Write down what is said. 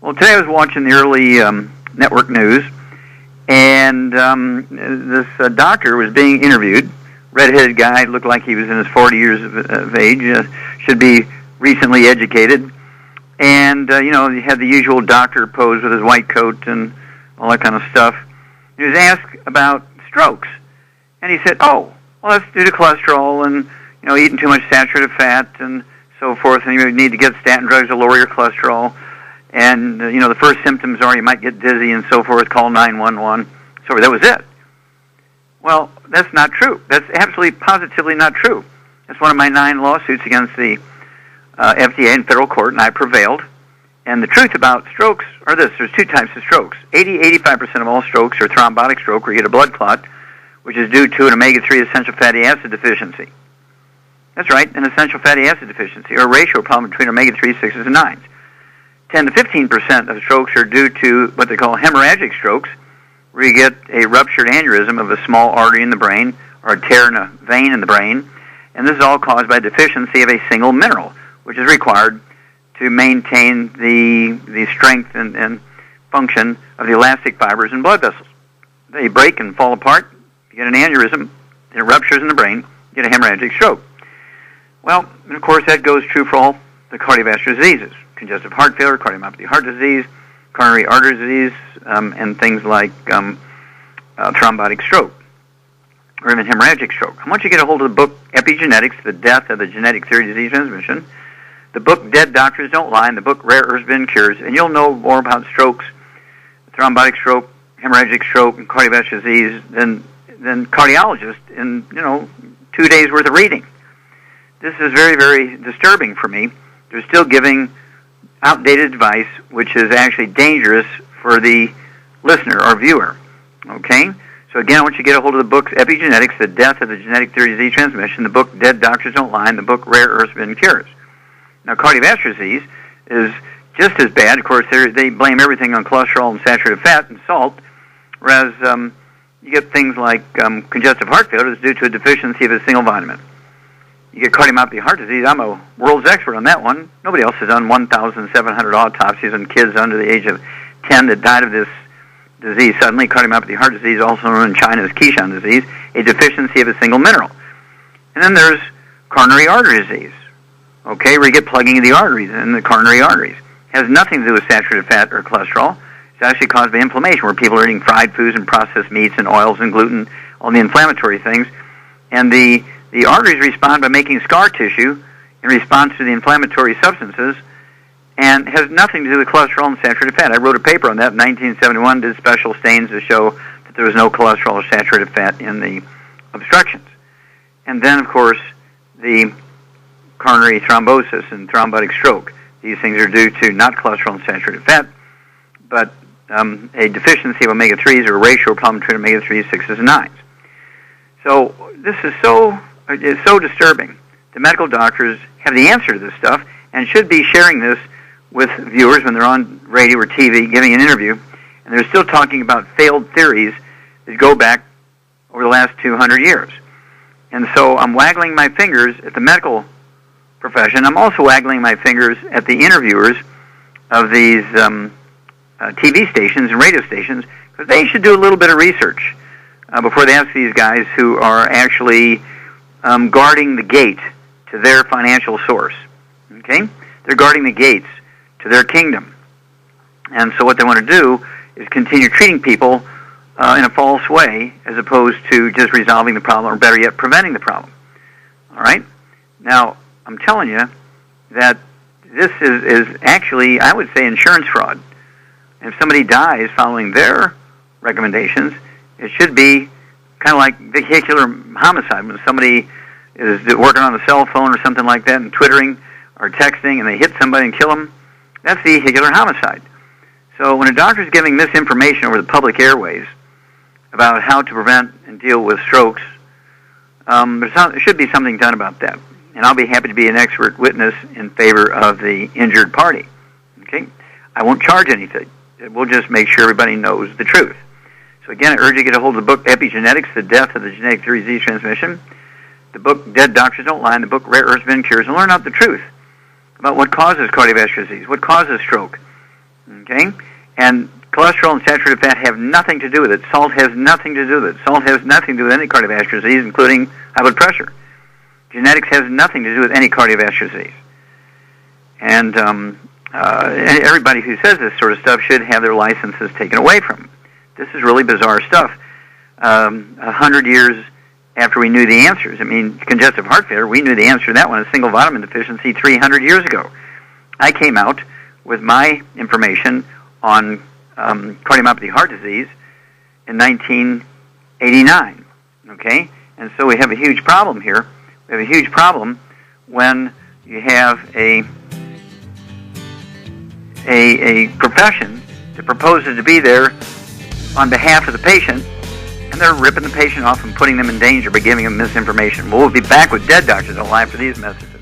Well, today I was watching the early network news, and this doctor was being interviewed. Redheaded guy, looked like he was in his 40 years of age, should be recently educated. And, he had the usual doctor pose with his white coat and all that kind of stuff. He was asked about strokes. And he said, well, that's due to cholesterol and, eating too much saturated fat and so forth. And you need to get statin drugs to lower your cholesterol. And, the first symptoms are you might get dizzy and so forth, call 911. So that was it. Well, that's not true. That's absolutely, positively not true. That's one of my 9 lawsuits against the FDA in federal court, and I prevailed. And the truth about strokes are this. There's 2 types of strokes. 85% of all strokes are thrombotic stroke, where you get a blood clot, which is due to an omega-3 essential fatty acid deficiency. That's right, an essential fatty acid deficiency, or a ratio problem between omega-3, 6s, and 9s. 10 to 15% of strokes are due to what they call hemorrhagic strokes, where you get a ruptured aneurysm of a small artery in the brain or a tear in a vein in the brain, and this is all caused by deficiency of a single mineral, which is required to maintain the strength and function of the elastic fibers in blood vessels. They break and fall apart, you get an aneurysm, it ruptures in the brain, you get a hemorrhagic stroke. Well, and of course that goes true for all the cardiovascular diseases, congestive heart failure, cardiomyopathy heart disease, coronary artery disease, and things like thrombotic stroke, or even hemorrhagic stroke. I want you to get a hold of the book Epigenetics, The Death of the Genetic Theory of Disease Transmission, the book Dead Doctors Don't Lie, and the book Rare Earths Been Cures, and you'll know more about strokes, thrombotic stroke, hemorrhagic stroke, and cardiovascular disease than cardiologists in, 2 days worth of reading. This is very, very disturbing for me. They're still giving outdated advice, which is actually dangerous for the listener or viewer. Okay? So again, I want you to get a hold of the books Epigenetics, The Death of the Genetic Theory of Disease Transmission, the book Dead Doctors Don't Lie, and the book Rare Earths Been Cures. Now, cardiovascular disease is just as bad. Of course, they blame everything on cholesterol and saturated fat and salt, whereas you get things like congestive heart failure that's due to a deficiency of a single vitamin. You get cardiomyopathy heart disease. I'm a world's expert on that one. Nobody else has done 1,700 autopsies on kids under the age of 10 that died of this disease suddenly. Cardiomyopathy heart disease, also known in China as Keyshan disease, a deficiency of a single mineral. And then there's coronary artery disease, where you get plugging of the arteries and the coronary arteries. It has nothing to do with saturated fat or cholesterol. It's actually caused by inflammation, where people are eating fried foods and processed meats and oils and gluten, all the inflammatory things. And the arteries respond by making scar tissue in response to the inflammatory substances, and has nothing to do with cholesterol and saturated fat. I wrote a paper on that in 1971, did special stains to show that there was no cholesterol or saturated fat in the obstructions. And then, of course, the coronary thrombosis and thrombotic stroke. These things are due to not cholesterol and saturated fat, but a deficiency of omega-3s or a ratio problem between omega-3s, 6s, and 9s. So this is it's so disturbing. The medical doctors have the answer to this stuff and should be sharing this with viewers when they're on radio or TV giving an interview, and they're still talking about failed theories that go back over the last 200 years. And so I'm waggling my fingers at the medical profession. I'm also waggling my fingers at the interviewers of these TV stations and radio stations, because they should do a little bit of research before they ask these guys who are actually guarding the gate to their financial source. Okay? They're guarding the gates to their kingdom. And so what they want to do is continue treating people in a false way, as opposed to just resolving the problem, or better yet, preventing the problem. All right? Now, I'm telling you that this is actually, I would say, insurance fraud. And if somebody dies following their recommendations, it should be kind of like vehicular homicide. When somebody is working on a cell phone or something like that and twittering or texting and they hit somebody and kill them, that's vehicular homicide. So when a doctor is giving misinformation over the public airways about how to prevent and deal with strokes, there should be something done about that. And I'll be happy to be an expert witness in favor of the injured party. Okay? I won't charge anything. We'll just make sure everybody knows the truth. So again, I urge you to get a hold of the book Epigenetics, The Death of the Genetic Theory of Disease Transmission, the book Dead Doctors Don't Lie, and the book Rare Earths Been Cures, and learn out the truth about what causes cardiovascular disease, what causes stroke, Okay? And cholesterol and saturated fat have nothing to do with it. Salt has nothing to do with it. Salt has nothing to do with any cardiovascular disease, including high blood pressure. Genetics has nothing to do with any cardiovascular disease. And everybody who says this sort of stuff should have their licenses taken away from them. This is really bizarre stuff. 100 years after we knew the answers. I mean, congestive heart failure, we knew the answer to that one, a single vitamin deficiency 300 years ago. I came out with my information on cardiomyopathy heart disease in 1989, okay? And so we have a huge problem here. We have a huge problem when you have a profession that proposes to be there on behalf of the patient, and they're ripping the patient off and putting them in danger by giving them misinformation. Well, we'll be back with Dead Doctors Alive for these messages.